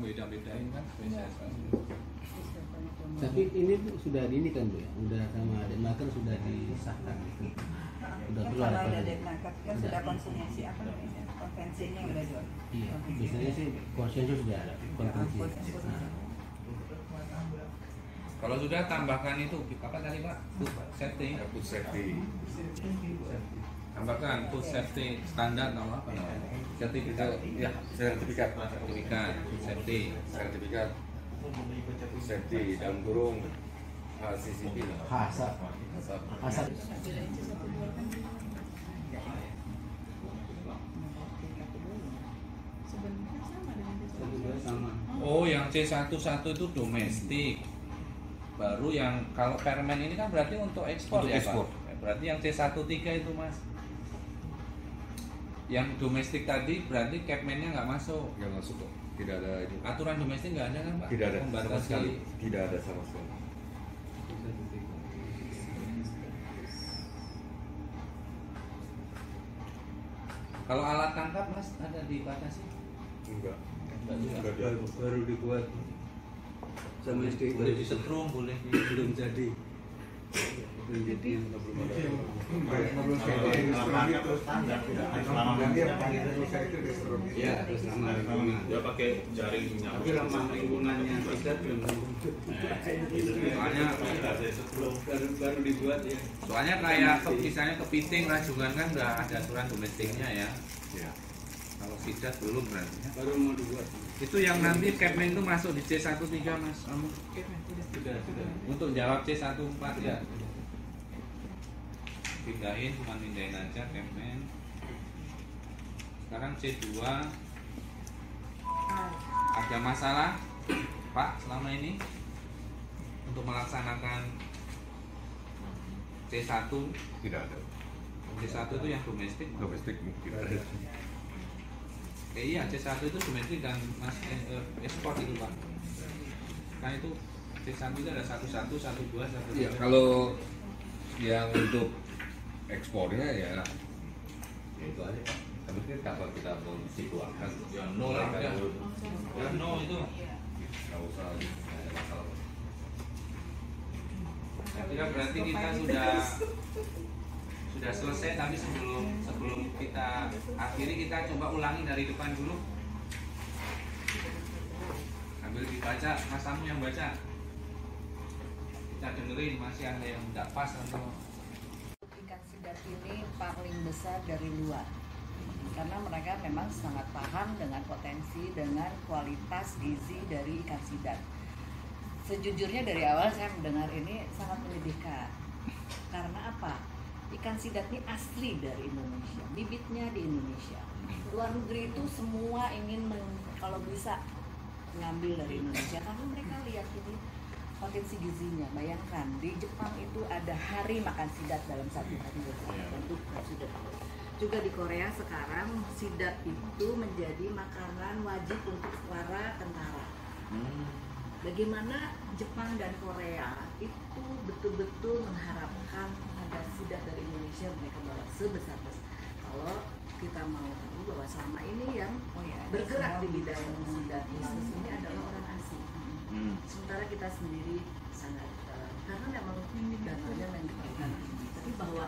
beda-bedain kan spesies. Tapi ini sudah ini kan Bu ya, udah sama Denmark sudah disahkan itu. Udah keluar kalau apa? udah Denmark kan sudah konvensi apa namanya? Konvensinya udah jual. Iya, biasanya sih konsensus sudah ada konvensi. Kalau sudah tambahkan itu apa tadi Pak? Food safety. Food safety. Tambahkan food safety standar atau apa namanya? Sertifikat. Ya, sertifikat. Sertifikat food safety. Sertifikat food safety dalam kurung HACCP. Hasap. Hasap. Oh, yang C11 itu domestik. Baru yang kalau permen ini kan berarti untuk ekspor Untuk ya ekspor. Pak? Berarti yang C13 itu Mas. Yang domestik tadi berarti capman-nya nggak masuk. Yang masuk kok. Tidak ada itu. Aturan domestik nggak ada kan Pak? Tidak ada Baru sama sekali. sekali. Tidak ada sama sekali. Kalau alat tangkap Mas ada dibatasi? Enggak. Enggak juga. baru dibuat sama SD Boleh disetrum, boleh belum jadi. Jadi Ya, terus nama lingkungan. Dia pakai jaring Tapi lama lingkungannya tidak belum Soalnya baru dibuat ya. Soalnya kayak misalnya kepiting rajungan kan udah ada aturan domestiknya ya. Ya. Kalau sidat belum berarti. Baru mau dibuat. Itu yang nanti capman itu masuk di C13 Mas. Kamu Sudah. untuk jawab C14 ya. Pindahin, cuma pindahin aja capman. Sekarang C2. Ada masalah Pak selama ini untuk melaksanakan C1? Tidak ada. C1 itu yang domestik. Domestik tidak ada. Iya, C1 itu domestik dan ekspor itu Pak. Kan itu C1 itu ada 11, 12, 13. Iya, kalau yang untuk ekspornya ya itu aja. Tapi kan kalau kita mau situakan Ya no lah, ya. Ya no itu. nggak usah ada masalah. Saya kira berarti kita sudah selesai, tapi sebelum kita akhiri kita coba ulangi dari depan dulu. Sambil dibaca, Mas Samu yang baca. Kita dengerin masih ada yang tidak pas atau ikan sidat ini paling besar dari luar karena mereka memang sangat paham dengan potensi dengan kualitas gizi dari ikan sidat. Sejujurnya dari awal saya mendengar ini sangat menyedihkan karena apa? Ikan sidat ini asli dari Indonesia, bibitnya di Indonesia. Luar negeri itu semua ingin kalau bisa ngambil dari Indonesia karena mereka lihat ini potensi gizinya. Bayangkan di Jepang itu ada hari makan sidat dalam satu hari untuk sidat. Juga di Korea sekarang sidat itu menjadi makanan wajib untuk para tentara. Bagaimana Jepang dan Korea itu betul-betul mengharapkan ada sidat dari Indonesia mereka bawa sebesar-besar. Kalau kita mau tahu bahwa selama ini yang bergerak di bidang sidat bisnis ini adalah orang asing. Sementara kita sendiri sangat karena memang dananya menentukan. Tapi bahwa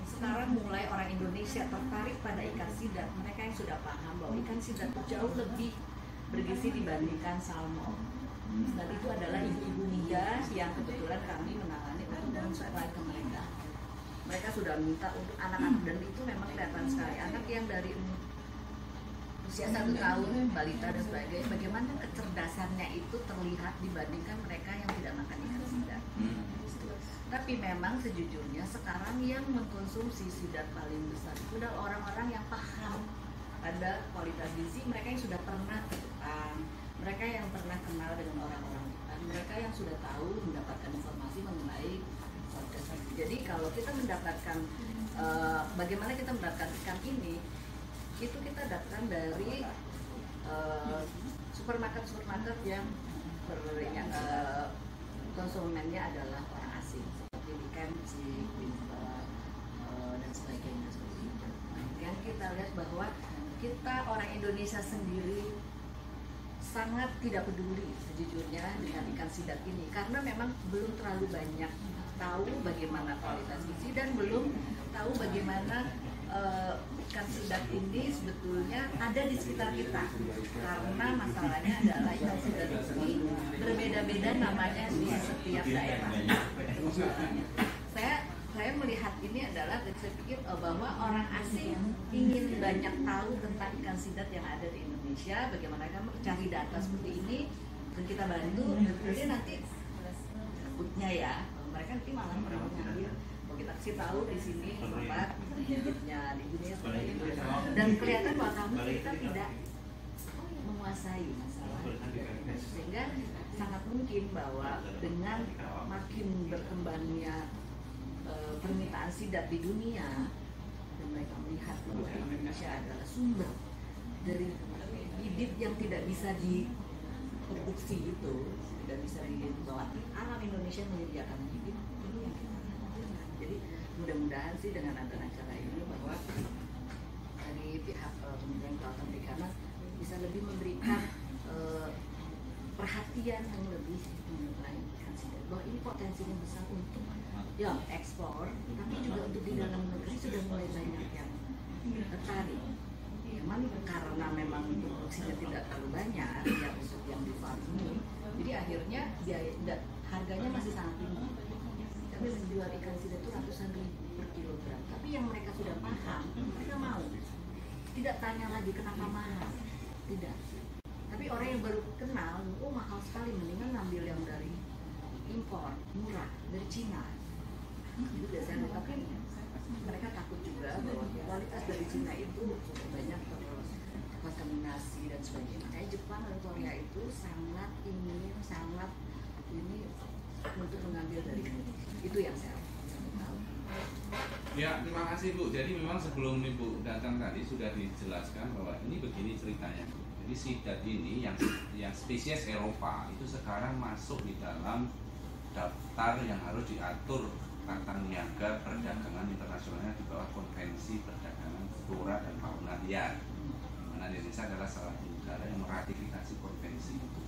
sekarang mulai orang Indonesia tertarik pada ikan sidat, mereka yang sudah paham bahwa ikan sidat itu jauh lebih bergizi dibandingkan salmon. Dan itu adalah ibu-ibu migas yang kebetulan kami menangani untuk mensupply ke mereka. Mereka sudah minta untuk anak-anak dan itu memang kelihatan sekali anak yang dari usia 1 tahun, balita dan sebagainya, bagaimana kecerdasannya itu terlihat dibandingkan mereka yang tidak makan ikan sidat. Tapi memang sejujurnya sekarang yang mengkonsumsi sidat paling besar itu adalah orang-orang yang paham pada kualitas gizi, mereka yang sudah pernah ke Jepang, mereka yang pernah kenal dengan orang-orang Jepang, mereka yang sudah tahu mendapatkan informasi mengenai kualitas gizi. Jadi kalau kita mendapatkan bagaimana kita mendapatkan ikan ini, itu kita dapatkan dari supermarket yang konsumennya adalah orang asing seperti ikan dan sebagainya seperti itu. Kemudian kita lihat bahwa kita orang Indonesia sendiri sangat tidak peduli sejujurnya dengan ikan sidat ini karena memang belum terlalu banyak tahu bagaimana kualitas gizi dan belum tahu bagaimana ikan sidat ini sebetulnya ada di sekitar kita karena masalahnya adalah ikan sidat ini berbeda-beda namanya di setiap daerah. Saya melihat ini adalah saya pikir bahwa orang asing ingin banyak tahu tentang ikan sidat yang ada di Indonesia, bagaimana mereka mencari data seperti ini dan kita bantu. Jadi nanti takutnya ya mereka nanti malah mengambil kita kasih tahu di sini tempat hidupnya di dunia seperti itu dan kelihatan bahwa kita tidak menguasai masalah sehingga sangat mungkin bahwa dengan makin berkembangnya permintaan sidat di dunia dan mereka melihat bahwa Indonesia adalah sumber dari bibit yang tidak bisa diproduksi itu tidak bisa bahwa alam Indonesia menyediakan bibit ini yang kita lakukan. Jadi mudah-mudahan sih dengan adanya acara ini bahwa dari pihak Kementerian Kelautan Perikanan bisa lebih memberikan perhatian yang lebih mengenai ikan sidat bahwa ini potensinya besar untuk ya ekspor, tapi juga untuk di dalam negeri sudah mulai banyak yang tertarik. Memang karena memang produksinya tidak terlalu banyak yang untuk yang di farm ini, jadi akhirnya biaya harganya masih sangat tinggi. Kami menjual ikan sidat itu ratusan ribu per kilogram. Tapi yang mereka sudah paham, mereka mau. Tidak tanya lagi kenapa mahal, tidak. Tapi orang yang baru kenal, oh mahal sekali, mendingan ngambil yang dari impor murah dari Cina. Itu biasanya, tapi mereka takut juga bahwa kualitas dari Cina itu banyak kontaminasi dan sebagainya. Makanya Jepang dan Korea itu sangat ingin, sangat ini untuk mengambil dari Indonesia. Itu yang saya tahu. Ya, terima kasih Bu. Jadi memang sebelum Ibu datang tadi sudah dijelaskan bahwa ini begini ceritanya. Jadi sidat ini yang spesies Eropa itu sekarang masuk di dalam daftar yang harus diatur tata niaga perdagangan internasionalnya di bawah Konvensi Perdagangan Flora dan Fauna Liar. Mana Indonesia adalah salah satu negara yang meratifikasi konvensi itu.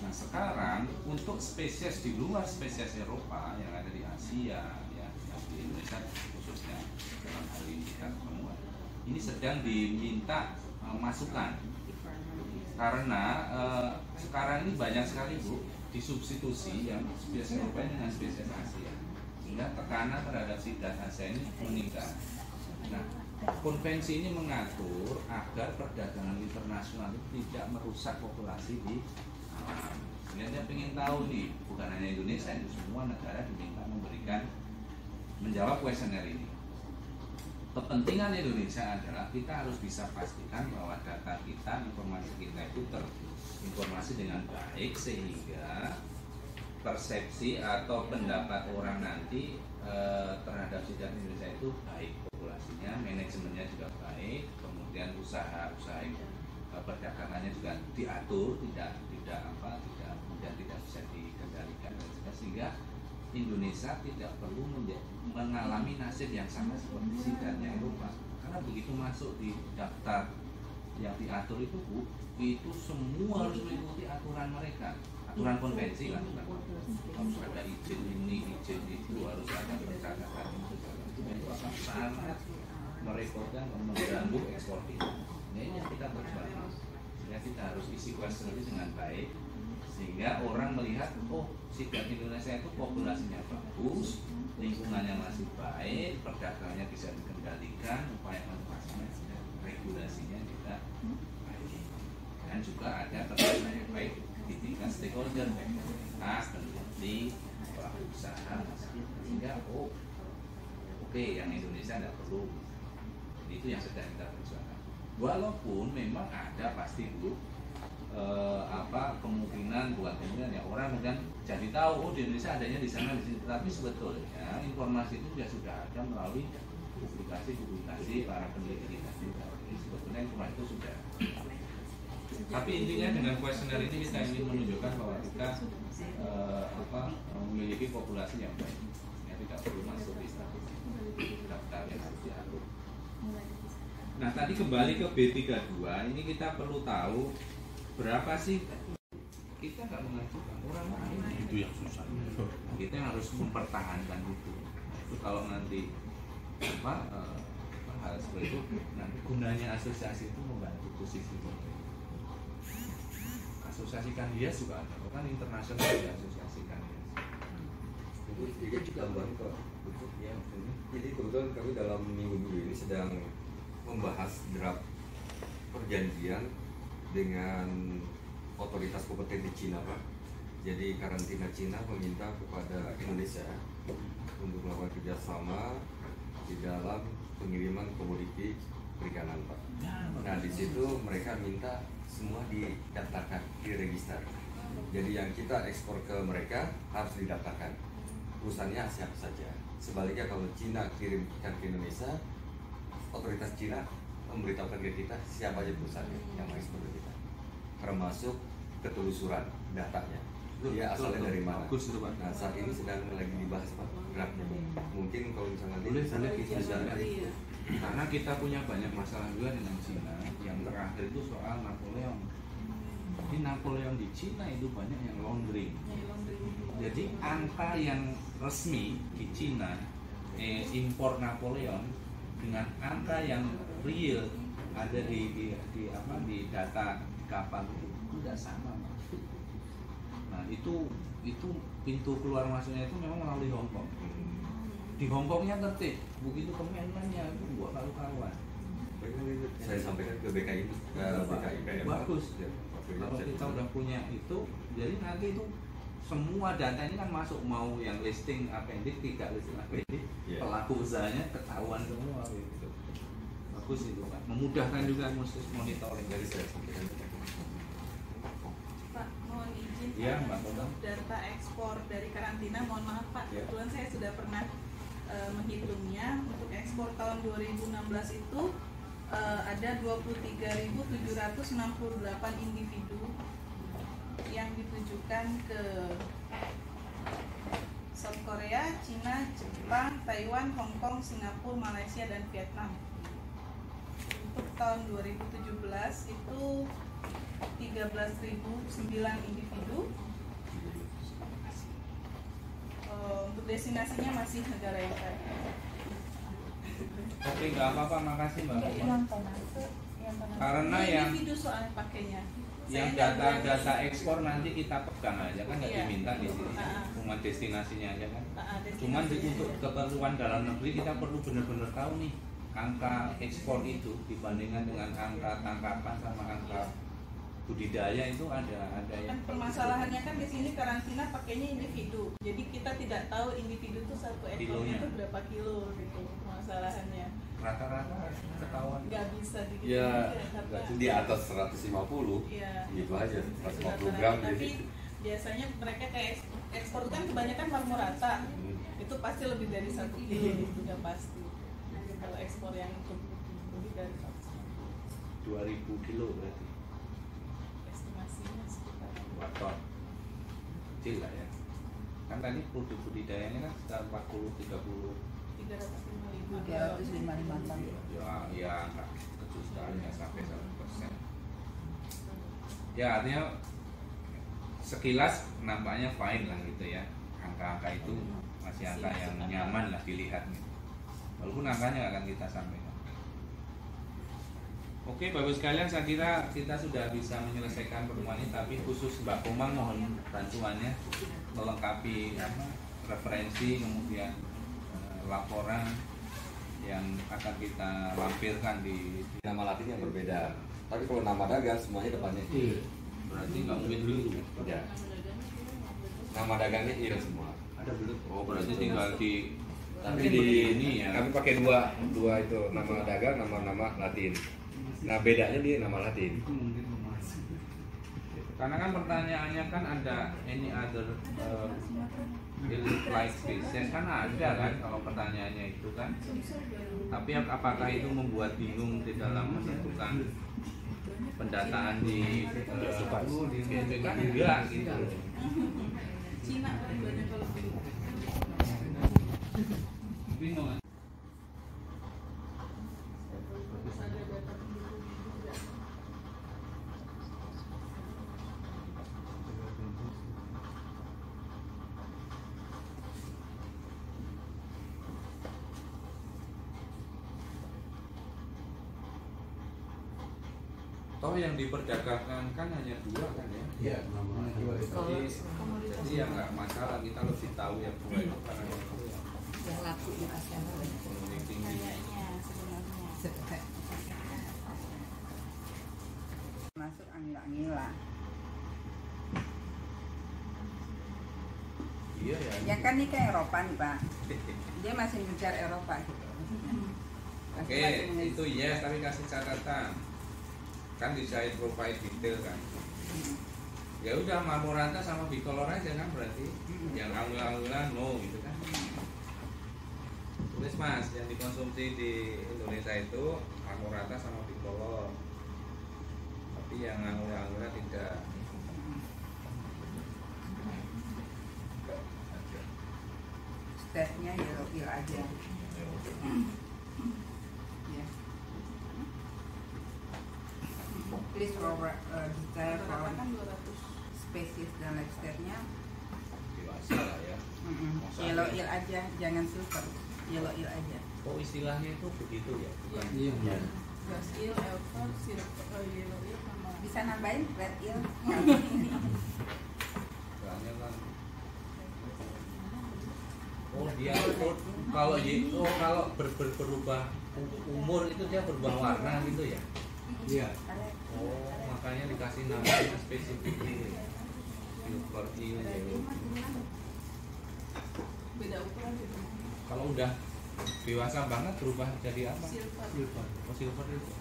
Nah sekarang untuk spesies di luar spesies Eropa yang ada di Asia, ya, yang di Indonesia khususnya dalam hal ini kita semua, ini sedang diminta masukan karena sekarang ini banyak sekali Bu disubstitusi yang spesies Eropa dengan spesies Asia. Sehingga tekanan terhadap sidat Asia ini meningkat. Nah, konvensi ini mengatur agar perdagangan internasional itu tidak merusak populasi di alam. Saya ingin tahu nih, bukan hanya Indonesia, itu semua negara diminta menjawab kuesioner ini. Kepentingan Indonesia adalah kita harus bisa pastikan bahwa data kita, informasi kita itu terinformasi dengan baik sehingga persepsi atau pendapat orang nanti terhadap sidat Indonesia itu baik, populasinya, manajemennya juga baik, kemudian usaha-usaha perdagangannya juga diatur, tidak bisa dikendalikan, sehingga Indonesia tidak perlu mengalami nasib yang sama seperti sidatnya Eropa. Karena begitu masuk di daftar yang diatur itu Bu, itu semua harus mengikuti aturan mereka. Aturan konvensi kan, harus ada izin ini, izin itu, harus ada percakapan itu akan sangat merepotkan dan mengganggu ekspor kita. Ini yang kita perjuangkan. Ya kita harus isi kuesioner dengan baik sehingga orang melihat oh sidat Indonesia itu populasinya bagus, lingkungannya masih baik, perdagangannya bisa dikendalikan, upaya konservasinya, regulasinya juga baik, dan juga ada kerjasama yang baik di tingkat stakeholder, pemerintah, peneliti, pelaku usaha, sehingga oke, yang Indonesia tidak perlu. Itu yang sedang kita perjuangkan. Walaupun memang ada pasti Bu kemungkinan ya orang kan jadi tahu di Indonesia adanya di sana di sini, tapi sebetulnya informasi itu sudah ada melalui publikasi para peneliti kita juga. Jadi sebetulnya informasi itu sudah. Tapi intinya dengan kuesioner ini kita ingin menunjukkan bahwa kita memiliki populasi yang baik, yang tidak perlu masuk di daftar yang harus diatur. Nah tadi kembali ke B32 ini kita perlu tahu berapa sih kita nggak mengajukan orang lain, itu yang susah. Kita yang harus mempertahankan itu. Itu kalau nanti hal seperti itu, nanti gunanya asosiasi itu membantu posisi itu. Asosiasikan dia juga ada, kan internasional diasosiasikan dia. Itu sedikit tambahan Pak. Ya, jadi kebetulan kami dalam minggu-minggu ini sedang membahas draft perjanjian dengan otoritas kompeten di Cina Pak. Jadi karantina Cina meminta kepada Indonesia untuk melakukan kerjasama di dalam pengiriman komoditi perikanan Pak. Nah di situ mereka minta semua didaftarkan, diregister. Jadi yang kita ekspor ke mereka harus didaftarkan. Perusahaannya siapa saja. Sebaliknya kalau Cina kirim ikan ke Indonesia, otoritas Cina memberitahukan ke kita siapa aja perusahaannya yang mengekspor ke kita, termasuk ketelusuran datanya. Dia asalnya dari mana? Bagus itu Pak. Nah saat ini sedang lagi dibahas Pak draftnya. Mungkin kalau misalnya Boleh kita Iya. bisa. Karena kita punya banyak masalah juga dengan Cina. Yang terakhir itu soal Napoleon. Jadi Napoleon di Cina itu banyak yang laundering. Jadi angka yang resmi di Cina impor Napoleon dengan angka yang real ada di data kapal itu tidak sama. Nah itu pintu keluar masuknya itu memang melalui Hong Kong. Di Hong Kongnya tertib, begitu ke mainlandnya itu buat karu-karuan. Saya sampaikan ke BKI, BKI Bagus. Kalau kita udah punya itu, jadi nanti itu semua data ini kan masuk, mau yang listing appendix, tidak listing appendix, pelaku usahanya ketahuan semua gitu. Bagus itu Pak, memudahkan juga proses monitoring. Dari saya sampaikan. Pak, mohon izin Iya, Mbak untuk Toto. data ekspor dari karantina, mohon maaf Pak, Ya. kebetulan saya sudah pernah menghitungnya. Untuk ekspor tahun 2016 itu ada 23.768 individu yang ditujukan ke South Korea, Cina, Jepang, Taiwan, Hong Kong, Singapura, Malaysia, dan Vietnam. Untuk tahun 2017 itu 13.009 individu. Untuk destinasinya masih negara yang kaya. Oke, nggak apa-apa, makasih Mbak. Karena yang individu soalnya pakainya. yang Saya nggak data berani. ekspor nanti kita pegang aja kan, nggak Iya. diminta di sini, Ah. cuma destinasinya aja kan. Destinasinya. Cuman untuk keperluan dalam negeri kita perlu benar-benar tahu nih angka ekspor itu dibandingkan dengan angka tangkapan sama angka budidaya itu ada Kan yang permasalahannya kan di sini karantina pakainya individu. Jadi kita tidak tahu individu itu satu Kilonya. ekornya itu berapa kilo gitu permasalahannya. rata-rata ketahuan. Nggak bisa dihitung Ya, karena di atas 150 iya. gitu aja, 150 Rata-rata. gram Tapi jadi. biasanya mereka kayak ekspor kan kebanyakan marmorata. Itu pasti lebih dari 1 kilo itu udah pasti. Kalau ekspor yang itu lebih dari 2000 kilo berarti estimasinya sekitar 2 ton, kecil lah ya. Kan tadi produk budidayanya kan sekitar 40-30 355 ton. ya nggak kecil sekali, nggak sampai 1%. Ya artinya sekilas nampaknya fine lah gitu ya, angka-angka itu masih angka yang nyaman lah dilihat gitu. Walaupun angkanya akan kita sampaikan. Oke Bapak sekalian, saya kira kita sudah bisa menyelesaikan pertemuan ini, tapi khusus Mbak Komang mohon bantuannya melengkapi referensi, kemudian laporan yang akan kita lampirkan di Nama latinnya berbeda. Tapi kalau nama dagang semuanya depannya I. berarti nggak mungkin dulu. Ya. Nama dagangnya I semua. Ada belum? Oh berarti tinggal di Tapi di ini ya. kami pakai dua itu, nama dagang, nama Latin. Nah bedanya dia nama Latin. Karena kan pertanyaannya kan ada any other like species kan ada kan kalau pertanyaannya itu kan. Tapi apakah itu membuat bingung di dalam menentukan pendataan di BPK enggak gitu. Cina paling banyak kalau begitu. Bingung kan? Terus ada data penduduk juga. Toh yang diperdagangkan kan hanya 2 kan ya. Iya, nomor dua itu. Jadi ya nggak masalah, kita lebih tahu yang 2 itu karena itu yang laku di ASEAN ekonomi tinggi. Kayaknya sebenarnya. Masuk angil-angila. Iya ya. Ya kan ini ke Eropa nih Pak. Dia masih ngejar Eropa gitu. Oke, itu yes, tapi kasih catatan. Kan desain profile detail kan. Ya udah Marmorata sama bicolor aja kan berarti. Yang angul-angulan no gitu kan. Tulis Mas, yang dikonsumsi di Indonesia itu Marmorata sama bicolor. Tapi yang angul-angulan tidak. Stepnya ya aja. Ya. Please for detail for Rata-rata kan 200. spesies dan life state-nya. Dewasa lah ya. Yellow eel aja, jangan silver. Yellow eel aja. Oh istilahnya itu begitu ya? Bukan? Iya, iya. Gas eel, elfer, silver, yellow eel sama Bisa nambahin red eel. Soalnya kan oh dia kalau kalau berubah umur itu dia berubah warna gitu ya. Iya. Oh makanya dikasih namanya spesifik ini silver eel yellow. beda ukuran gitu. Kalau udah dewasa banget berubah jadi apa? Silver. Silver. Oh silver itu.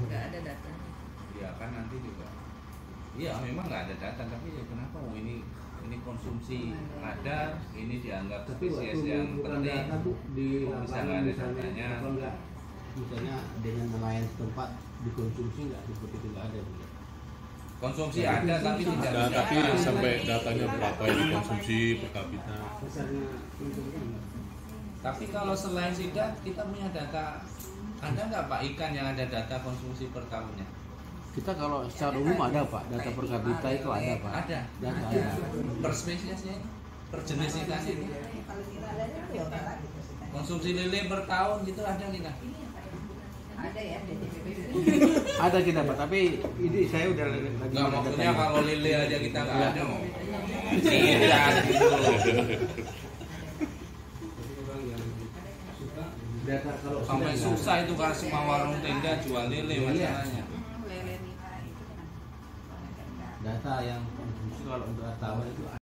nggak ada data. Iya kan nanti juga. Iya memang nggak ada data tapi ya kenapa ini konsumsi ada ini dianggap Tapi spesies waktu yang bukan penting. data Bu, di Kok bisa lapangan nggak ada misalnya datanya? apa enggak misalnya dengan nelayan setempat dikonsumsi nggak seperti itu nggak ada Bu. Konsumsi ada tapi tidak Ada, bisa. tapi sampai datanya berapa yang dikonsumsi per kapita. Besarnya konsumsi enggak. Tapi kalau selain sidat kita punya data ada nggak Pak ikan yang ada data konsumsi per tahunnya? Kita kalau secara umum ada Pak, data per kapita itu ada Pak. Ada. Data ada. Per spesiesnya, per jenis ikan itu. Konsumsi lele per tahun gitu ada kita. Ada ya, Ada kita Pak, tapi ini saya udah lagi Nggak maksudnya datanya. kalau lele aja kita nggak Nggak. ada mau. Tidak gitu. Data kalau Sampai sudah susah itu karena semua warung tenda jual lele Iya. masalahnya. lele nila itu kan. data yang konsumsi kalau untuk tawar itu